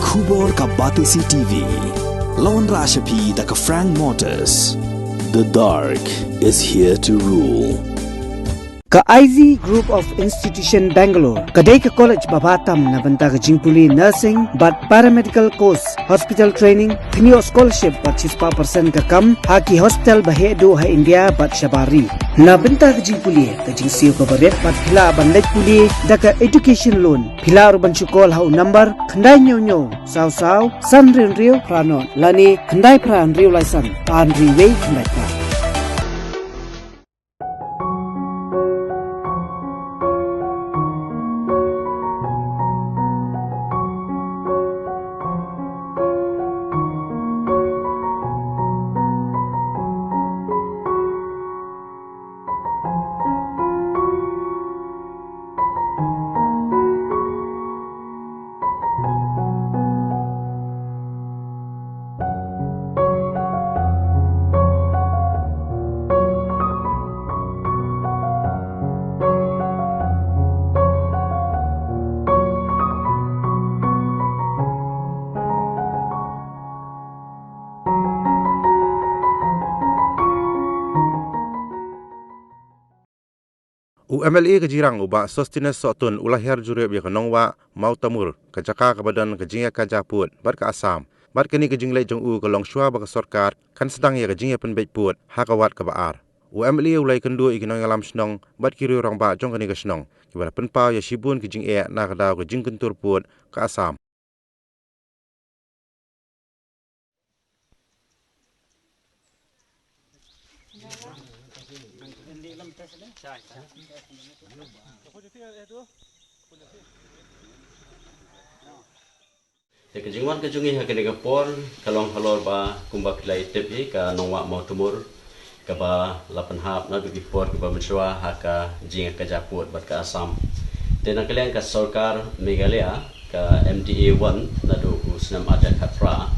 Khubor ka Batisi TV. Lawan Rashapi da ka Frank Motors. The dark is here to rule. Ka IZ Group of Institution Bangalore, kadai ka college babatam na banta ka jingpuli nursing but paramedical course, hospital training, thinio scholarship but 6% ka kam, haki hospital bahedo ha India but shabari. Na banta ka jingpuli, ka jingsiyo ka baret but pila bandaj puli, da ka education loan, pila urban chukol ha number, khandai nyo, saw, san rio pranon, lani khandai pran rio laisan, an riway khandai pran. UMLA kejirang uba Sostinus Sotun ulahir jurib ya kenongwa mau tamur kejaka kebadan kejingya kajaput bar ke Asam bar kini kejinglai jong u kelong shua bak sorkar kan sedang ya kejingya penbait put hakawat ke baar UMLA ulai kendu ikinong alam senong bar kiri orang ba jong kini kesenong kibara penpau ya shibun kejing na kadau kejing kentur put ke Asam. Kejingwan kejungi hakene kapor kalong halor ba kumbak lai tepi ka nongwa mau tumur ka ba lapan hap na dugi por ka ba menswa haka jinga ka japut bat ka Asam tena kalian ka sarkar Meghalaya ka MDA 1 na du usnam ada khatra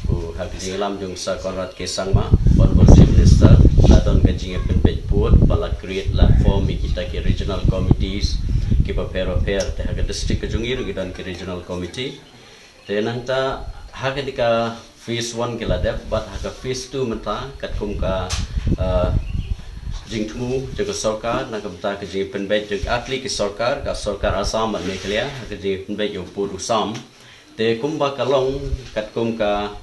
u hak jinglam jung sa Konrad Kesangma honorable chief minister na don ka jinga penpet put bala create la form kita ki regional committees ki pa pero te hak district kejungi ru gidan ki regional committee tenang ta haka dika phase 1 kila dep but haka phase 2 menta kat kum ka jingtmu jaga sarkar na kamta ka jing penbet jing atli ki sarkar Asam at Meghalaya haka jing penbet yo pur Usam te kumba kalong kat kum ka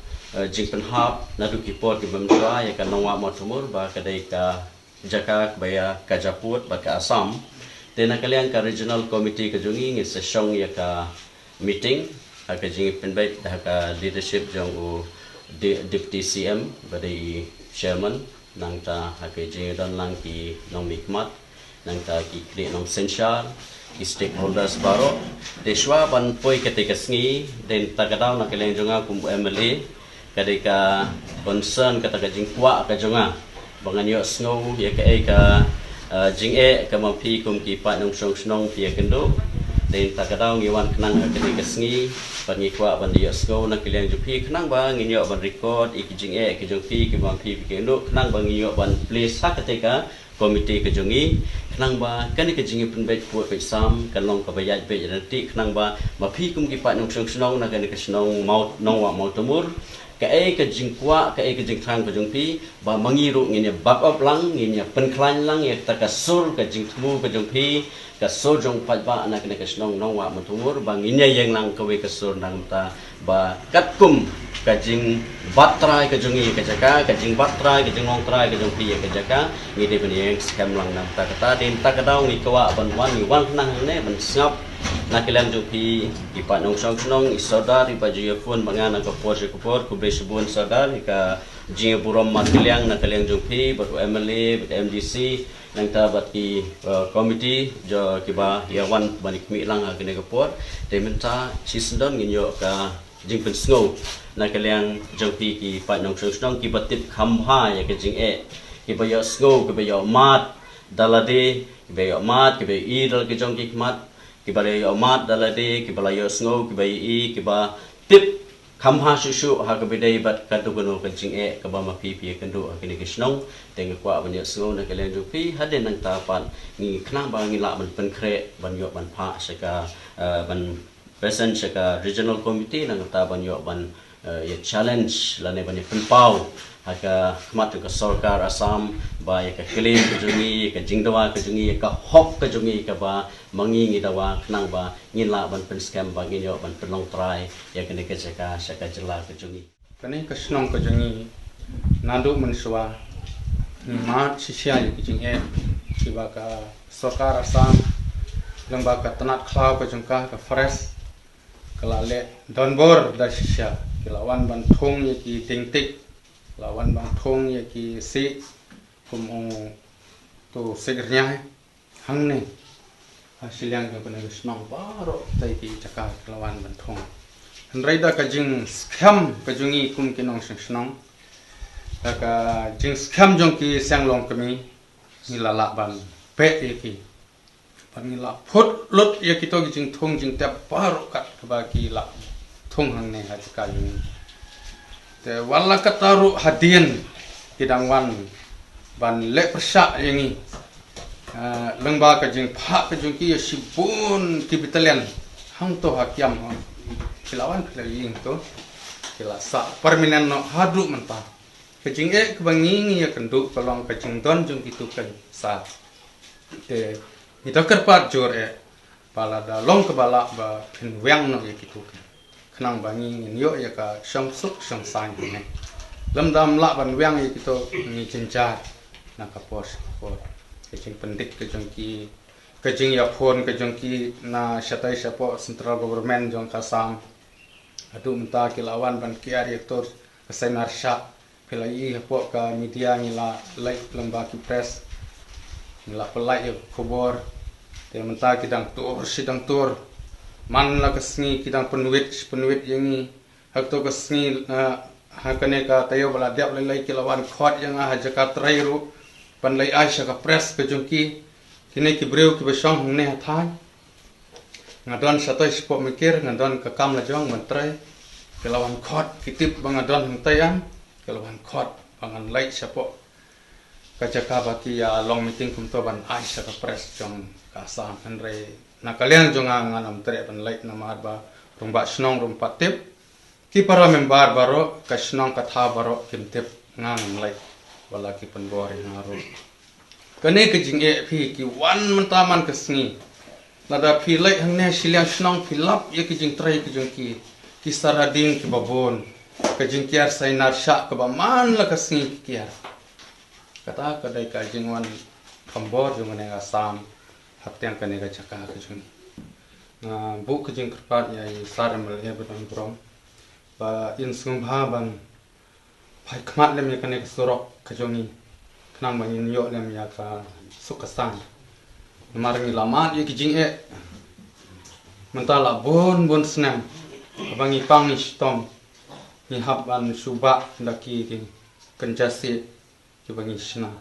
jing penhap na du ki por ki bamswa ya ka nongwa motumur ba kadai ka jaka baya ka japut ba ka Asam te na kalian ka regional committee ka jungi ngi sesong ya ka meeting haka jing penbait haka leadership jong u deputy CM badai chairman nang ta haka jing dan lang ki nong mikmat nang ta ki kri nong sensar ki stakeholders baro deswa ban poi ketika sngi den tagadau na kelen jonga kum MLA kadika concern kata ka jing kwa ka jonga bangan yo snow ya ka jing ka mampi kum ki pa nong song snong pi kendo den takadau ngiwan kenang ketika sngi pangi kwa bandia sko na kiliang jupi kenang ba nginyo ban record ikijing kijong pi ki mampi kendo kenang ba nginyo ban place hak ketika komite kejongi kenang ba kan ikijing penbait puat Sam kalong kabayat be nanti kenang ba mapi kum ki pa nong snong na kan kesnong mau nongwa mau temur ka kejing kwa ka kejing thang kejong pi ba mangiru nginya bab up lang nginya penklan lang ya takasur kejing temu kejong pi ka sojong patba anak kena kesnong nongwa mentumur bang inya yang lang kawe kesur nang ta ba katkum kajing batrai kejungi kejaka kajing batrai kejing longtrai kejung pi kejaka ngide bani scam lang nang ta kata den ta kadau ni kawa ban wan ni wan nang ne ban sngap na kilang jupi ipa nong song snong isodar ipa juya phone bangana ka por ku besubun sodar ka jinga burom makiliang na kilang jupi batu MLA bat MDC nang ta bat ki committee jo kiba ya wan banik mi lang ha kene kapor te menta chisndon nginyo ka jing pen snow na kaliang jupi ki pa nong song snong ki batip khamha ya ke jing ki ba yo snow ki ba yo mat dalade ki ba yo mat ki ba idal ki jong ki mat ki ba yo mat dalade ki ba yo snow ki ba ki ba tip kamha susu ha ka bidai bat kadu gono kencing ka ba ma pi kendo akini kisnong teng kwa ban yo snow na kalen ju pi haden nang tapan ni kna ba ngi la ban pen kre ban yo ban pha seka ban present ka regional committee nang ta ban yo ban ya challenge la ne ban penpau haka mat ka sarkar Assam ba ya ka claim ka jungi ka jingdawa ka jungi ka hop ka jungi ka ba mangi ngi dawa nang ba ngin la ban pen scam ba ngin yo ban penong try ya ka ne ka saka jela ka jungi kani ka snong ka jungi nadu menswa ma sisia ki jing siba ka sarkar Assam lamba ka tanat klau ka jungka ka fresh kala le donbor da sisia kilawan ban thong ye ki tingtik lawan bang thong ye ki si kum to segernya hang ne hasilang ka pana snong baro tai ki chaka lawan ban thong hanraida ka jing scam ka jungi kum kinong snong ka jing scam jong ki sanglong kami nilala ban pe ye ki panila phut lut ye ki to jing thong jing tap baro kat ka ba ki la thong hang ne ha chaka jung te wala kataru hadian kidang wan ban le persak yangi lengba ka jing pha ka jung ki sibun ki bitalian hang to hakiam kilawan kilaying to kila sa perminan no hadu menta ka jing ke bangi ya kenduk kolong ka jing don jung ki tukan sa te ita kerpat jor pala da long ke bala ba pin wang no ye ki tukan nang bangi yo ya ka suk sang ne lamdam la ban wang ye kito ni cincar na ka pos ke jing pendik ke jongki ke jing ya phone ke jongki na shatai shapo central government jong ka sam adu menta kilawan ban kiar rektor ke senar sha pelai hapo ka media ngila like lamba ki press ngila pelai khobor te menta kidang tur sidang tur man la kasngi kidang penuit yangi hak to kasngi hakane ka tayo bala diap lai kilawan khot yang hajaka trairu pan lai aisha ka press ke jungki kini ki breu ki besong ne thai ngadon satoi spo mikir ngadon ka kam la jong mentrai kilawan khot kitip bangadon hentayam kilawan khot bangan lai sapo kajaka baki ya long meeting kum to ban aisha ka press jong ka sam andre na kalian jonga nganam tere pan like na marba rumba snong rumpa tip ki para member baro ka snong ka tha baro kim tip ngang like wala ki pan bori ngaro kane ke jing phi ki wan mentaman ke sngi lada phi like hang ne siliang snong phi lap ye ki jing trai ki jong ki sarading ki babon ke jing kiar sainar sha ka ba man la ka sngi kiar kata ka dai ka jing wan kambor jong ne Assam hatiang kane ga chaka ka jung bu ka jing krpat ya saram le beton prom ba in sung bha ban phai khmat lem ya kane ka sorok ka jongi knam ban in yo lem ya ka sukasan mar ngi lamat ye ki jing mentala bon snam bangi pang ni stom ni hab ban suba laki ki kanjasi ki bangi shna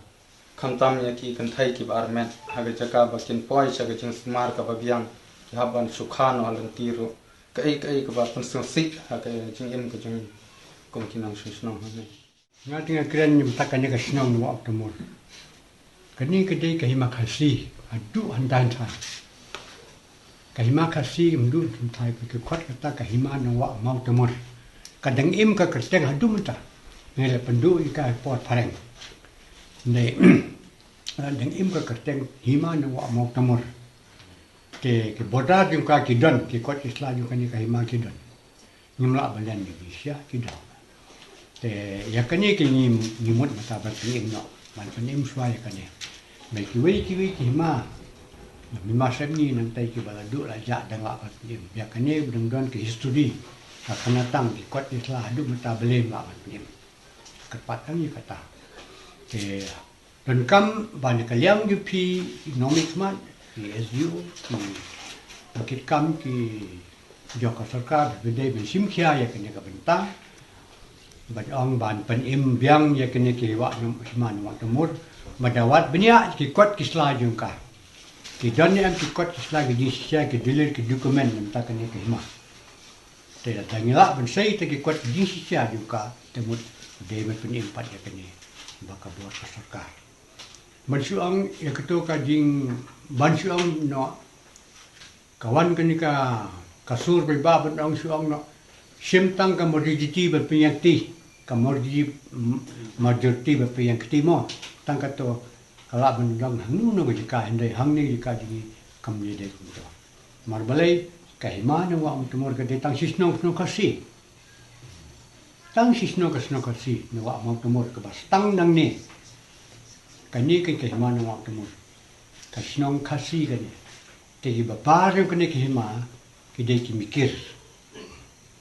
kamtam ya ki kan thai ki barmen haga jaka bakin poi chaga jing smar ka babiang ki haban sukhan alan tiro kai ka ba pun si haga jing em ka jing kom kinang shnong ha ngati nga kren nyum takane ka shnong no op tamur kani ka dei ka hima khasi adu andan tha ka hima khasi mdu tum thai ka khot ka ta ka hima no wa mau tamur kadang im ka kerteng adu mata ngele pendu ka pot pareng nei deng im ka kerteng hima no wa mau tamur ke boda jung ka kidon ke kot isla jung kani ka hima kidon nyumla balan di bisya kidon te yakani ke ni mut mata ba ni no man panim swai kani me ki hima mi ma ni nang tai ki bala du la ja danga ka ni yakani berdon ke studi ka kana tang ki kot isla du mata belem la ni kepat ni kata ke dan kam banyak kaliang ju pi economics man pi SU ki kam ki joka sarkar bede ben simkhia ya kene ka bentang bad ong ban pen im biang ya kene ki wa man wa temur madawat benya ki kot ki sla jungka ki don ya ki kot ki sla ki sia ki dilir ki dokumen ta kene ki ma te da tangila ben sei te ki kot ki sia jungka temur de ben pen im pat ya kene baka buat ka sarkar Bansuang ya ketua kajing bansuang no kawan kenika kasur berbab bendong suang no sim tang kamoditi berpiyang ti kamoditi majoriti berpiyang ketimo tang kato kalau bendong hang no jika hendai hang ni jika jadi kamni de kunto mar balai kahima no wa umtumor ke tang sisno no kasi tang sisno kasi no wa umtumor ke bas tang nang ni kani ke kahima no wa umtumor kasnong kasi kani te bapa re kani kahima kidai mikir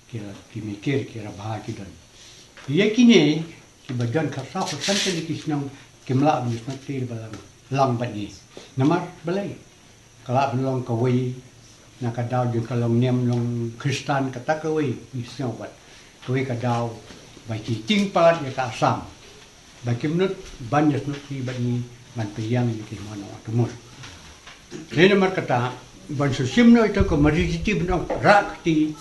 kira bahagi dan ia kini ki badan khasa khosan ke kisnang kimla bis mati balang lang bani namar balai kala belong kawai na kadau je kalong nem long Kristen kata kawai isno bat kawai kadau bagi ting palat ya ka sam bagi menut banyak nut ni bani man piyang ni ki mana tumur ini namar kata ban susimno itu ko marijiti benong rakti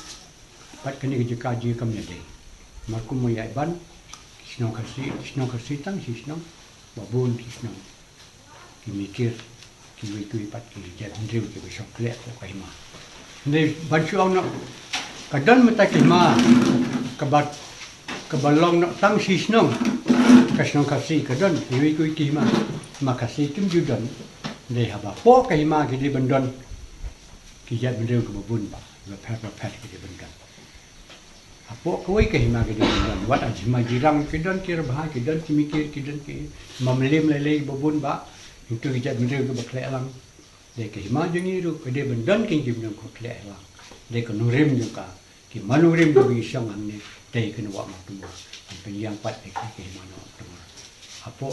pat kani jika ji kamnya dei marku mo yai ban sino kasi tang sino babun sino kimikir kiwi pat ki jet ndriu ki besok le ko kaima ne ban chuang no kadan mata kima kabat kabalong no tang sino kasi kadan kiwi kima makasi kim judan ne haba po kaima ki di bendon ki jet ndriu ko babun ba la ki di bendon apo kawai ke hima ke dan wat ajma jirang ke dan kira bah ke dan kimikir ke dan ke mamlim lele babun ba itu kijat mendre ke bakle alang de ke hima jengi ru ke de bendan ke jim ko kle alang de ke nurim juga ki manurim do isang amne de ke wa ma tu pe yang pat de ke hima no tu apo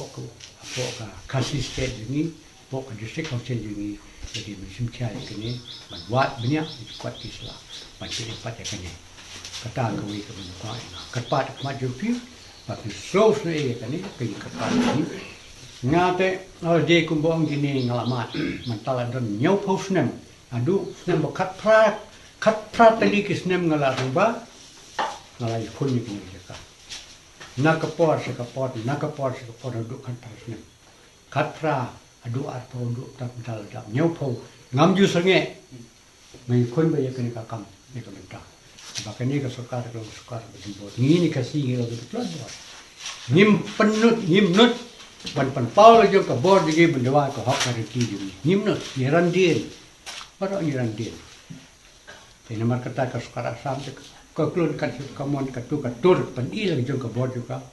ka kasih state jengi apo ka district council jengi jadi musim chai ke ni man wat banyak kuat kislah macam pat ya kan kata kawai ke benua kepat maju pi tapi sos ni kan ni ke kepat ni ngate de kumbong gini ngalamat mentala don nyau posnem adu snem kat pra tadi ke snem ngala rumba ngalai kun ni ka nak kapor adu kan pasnem kat pra adu arto adu tak mental dak nyau po ngamju sange mai kun ba ya kan ka kam ni ka mentah bahkan ni kesukar berjumpa ini kasih kita betul nim penut nimnut ban paul jo ka bor dige bendawa ko hak ka ki di nimnut nirandin para nirandin ini nomor kata kesukar asam ko klun kan kamon katur pan il jo ka bor juga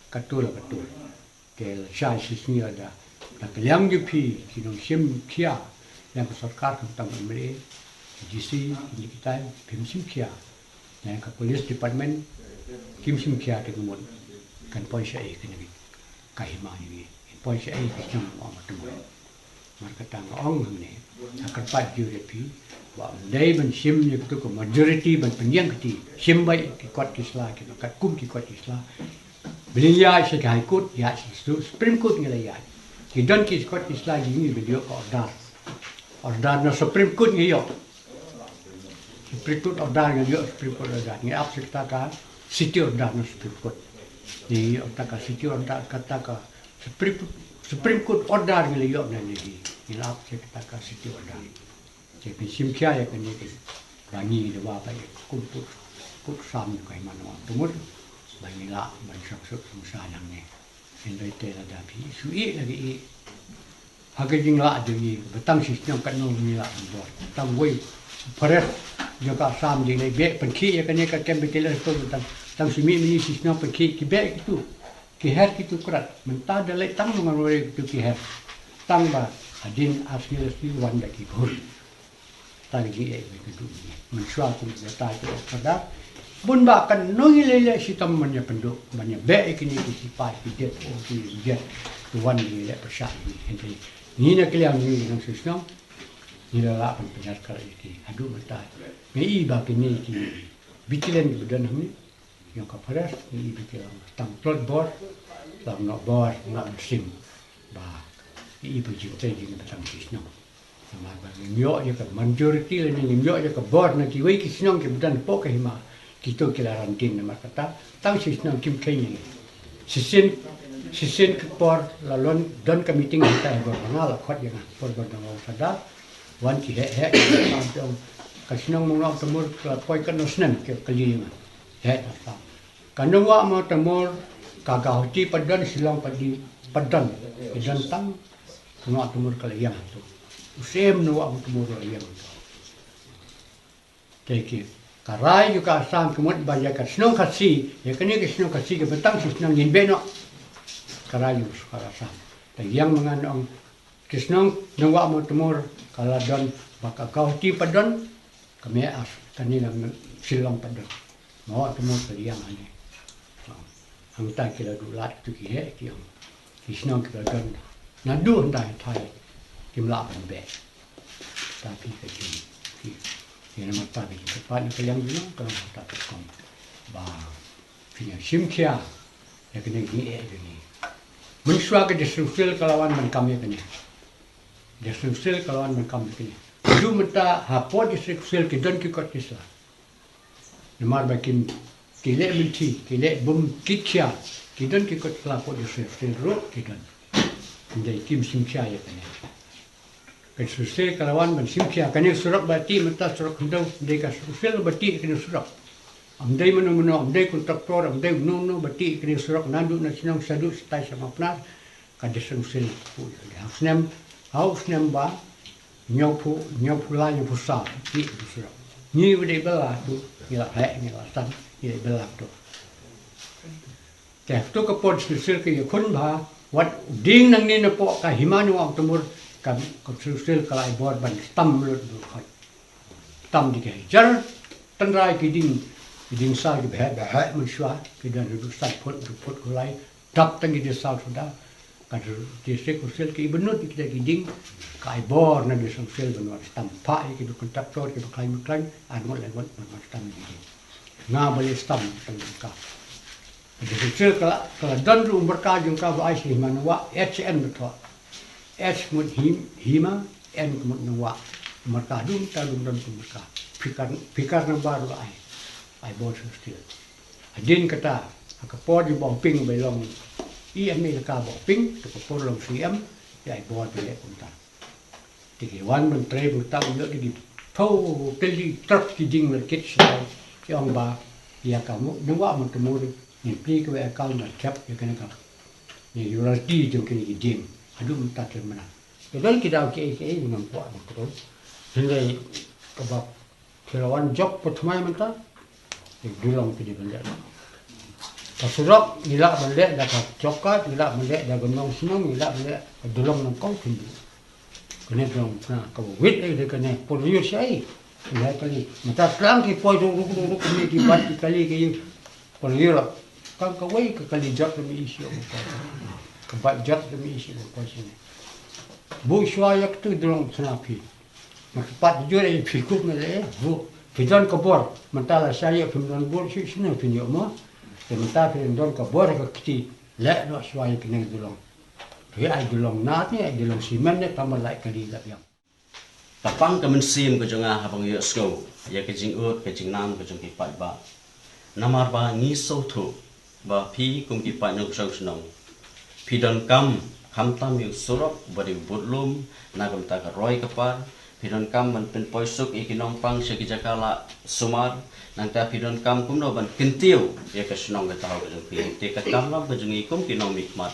katur kel sha sisni ada tak liang ju pi kinong sim kia yang kesukar kan tamre GC ini kita pimsim kia, yang ke police department kimsim kia dengan kan polisi ai kena kahima ini polisi ai kecam amat teman, mereka tangga orang ni akan paju repi, bahawa day ben sim ni itu ke majority ben pendiang keti sim baik kuat kislah kita kat kum kuat kislah, beliau sekai kut ya supreme court ni lah ya, kita kuat kislah ini beliau order na supreme court ni yo. Berikut order yang dia berikut order ni apa kita kata city order nus berikut ni kita kata city order kata ka supreme court order ni lihat ni apa kita kata city order jadi simkia ya kan ni bagi dia apa ya kumpul sam kai mana tumur bagi lah bagi sok musa yang ni ini tela tapi sui lagi harga jingla jadi betang sistem kan ni lah buat tang wei Paret juga sam di lebek pergi ya kan ya kan betul itu tang simi ini sisnya pergi kibek itu kiher itu kerat mentah dalai tang mengalori itu kiher tang ba adin asli wan lagi bur tang ji itu mensuah pun data itu pada bun ba kan nungi lele sitam banyak penduk banyak bek ini disipai dia dia wan lele persah ini nak kalian ni yang sisnya Inilah pendengar kali ini. Aduh mata. Mei bagi ni bikilan badan kami yang kaparas ni bikilan tang plot bor, tang nak bor, nak sim. Bah, ini berjuta jadi tang kisno. Sama bagi nyok je ke majority ni nyok je ke bor nak kiwai kisno ke badan pok hima. Kita kelarantin nama kata tang kisno kim kini. Sisin ke bor lalu dan ke meeting kita yang bernal kot yang bor bernal sadar. Wan ki he Kasinong mga temur poy kan osnem ke kelima. Het apa. Kanwa ma temur kagahti padan silang padi padan idan tang mga temur kaliyang tu. Usem no ang temur kaliyang tu. Teki karai juga asam kemud baya kasinong kasi ya kini kasinong kasi ke betang kasinong ginbeno. Karai juga asam. Yang menganong kasinong nwa ma temur kaladon bakagahti padan kami as kanina silang padan mau temu kalian ani ang tak kira dulat tu kihe kiam kisnong kira gan nadu ndai thai kimla ban be tapi kecil ki nama tapi cepat kalian bilang kalau tak kom ba punya simkia ya kena ni ni mensuah ke desul kalawan man kami kena desul kalawan man kami kena Dulu mata hapot diseksual kidan kikot kisah. Nemar bakin kile minti kile bom kitcha kidan kikot lapot diseksual ro kidan. Jadi kim simcha ya kene. Kesusul kalawan ban simcha kene surak bati mata surak ndau deka seksual bati kene surak. Amdai meno amdai kontraktor amdai no bati kene surak nandu na sinang sadu stai sama pnas kade seksual pu. Hausnem ba nyopu la nyopu sa ni busura ni bude bela tu ila hai ni la tan ni bela tu ke tu ka pod sil ke khun ba wat ding nang ni na po ka himanu ang tumur ka sil ka lai bor ban tam lu du khai tam di ke jar tan rai ki ding sa ki ba hai mun shwa ki dan du sa pot ko lai tap tang di sa sudah kadar distrik usil ke benut kita giding kai bor na disang sel benut tampa ke du kontraktor ke klaim angot lewat benut tam giding nga balik tam tengka jadi usil kala dan ru berka jung ka ba ai manwa HN betul H mut hima N mut nawa merka dum talung dan merka pikar na baru ai bor usil adin kata akapor di bawah ping belong Amerika boping tu popolong siam ya buat beli kunta. Tiga wan menteri bertang untuk di tau teli truk kiding merkit saya yang ba ya kamu nunggu mentemur ni pli ke akal nak cap ya kena kau ni royalty tu kena kiding aduh minta termana. Jadi kita ke dengan kuat betul. Jadi kebab kelawan job pertama minta dulang tu di benda. Surak nilak balik dah coklat, nilak balik dah gendong senang, nilak balik dulung nangkau tinggi. Kena dong, nah kau wit dia kena polius saya. Nilai kali, mata selang ki poi dulu kini ki bat kali ki polius. Kan kau wei ke kali jat demi isi apa? Kebat jat demi isi apa sini. Bu suayak tu dulung senapi. Maksud jujur ini fikuk ni bu. Fidan kabor, mentala saya fidan bor sini finyok mah. Sementara pendon ke bor ke kiti lek no suai kena dulong. Dia ai dulong nat ni ai dulong simen ni tambah lek kali lek yang. Tapang ke mensim ke jengah habang yo sko ya ke jing ut ke jing nam ke jeng ki pat ba. Namar ba ngi so thu ba phi kum ki pat nok sau snong. Phi don kam tam yu surok bari budlum na kam ta ka roi ka par. Phi don kam man pen poisuk ikinong pang segi jakala sumar. Nang ta pidon kam kum no ban kintiu ya ka snong ka tahu jung pi te ka kam lam ka jung kum kinong mikmat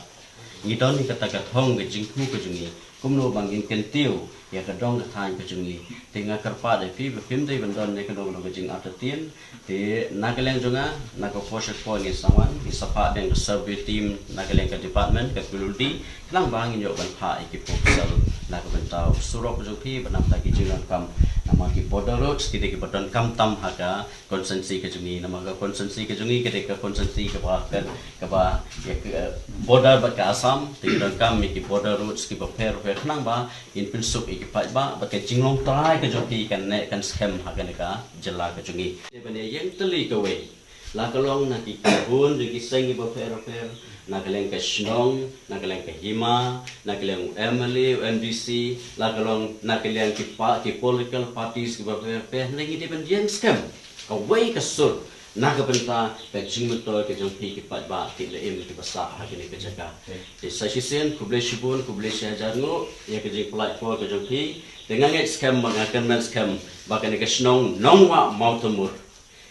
ni don ni kata ka thong ka jing ku ka jung kum no bang kintiu ya ka dong ka thain ka jung te nga karpa de pi ba pim dei ban don ne ka dong ka jing atatien te na ka leng junga na ka posha ko ni sawan ni sapa deng ka survey team na ka leng ka department ka kuludi lang bang yo ban pha ki popsal na ka ban tau surok jung pi ban ta ki jing kam nama ki border roads kita ki badan kam tam haka konsensi ke jungi nama ka konsensi ke jungi kita ka konsensi ke ba ya border ba ka Assam ti dan kam ki border roads ki ba per nang ba in prinsip ki pa ba ke jinglong trai ke joki kan ne kan scam haka ne ka jela ke jungi e bane yang teli ke we la ka long na ki bun ki sengi ba per na kaleng ka Shnong, na kaleng ka Hima, na kaleng MLA, MDC, na kaleng ki political parties ki berpe, na ngi depan yang scam, ka way ka sur, na ka benta ka jingmutol ka jang pi ki pat ba ki le im ki basa ha ki ka jaga. Di sa sisen kuble shibun kuble shajar ngo ya ka jing platform ka jang pi dengan scam mengakan scam bahkan ke snong nongwa mau temur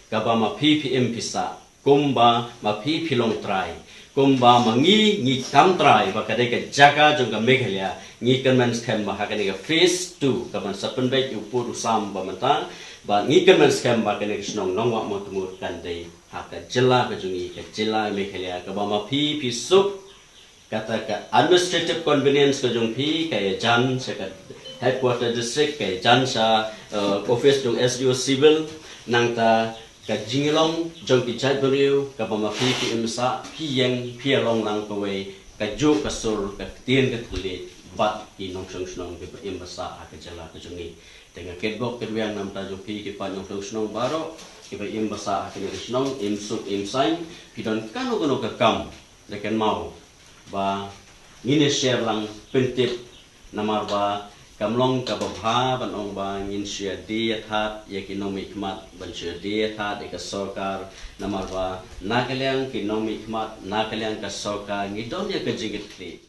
kaba ma PPM pisa kumba ma pilong try kumba mangi ngi kam try bahkan ke jaga juga Meghalaya ngi kan scam bahkan ke phase 2 kaban sapen baik upur usam bamanta ba ngi kan scam bahkan ke snong nongwa mau temur kan dei haka jela ke jungi ke jela Meghalaya kaba ma sup kata ke administrative convenience ke jung kaya jan sekat headquarter district kaya jan sa office jung SDO civil nang ta ka jingilong jung pijat beriu ka pama imsa yang long nang kawe ka ju ka sur ka tien ka tuli bat ki nong song snong ke imsa ka jala ka jungi dengan ketbok kedwiang nam ta jung ki pa nong song snong baro ki imsa ka ni snong imsuk imsain pidon kanu kanu ka kam lekan mau ba ngine share lang pentip namar ba kamlong ka babha ban ong ba ngin share dia that economic mat ban share dia that ka sarkar namar ba nakalyang economic mat nakalyang ka sarkar ngidon ya ka jingit kli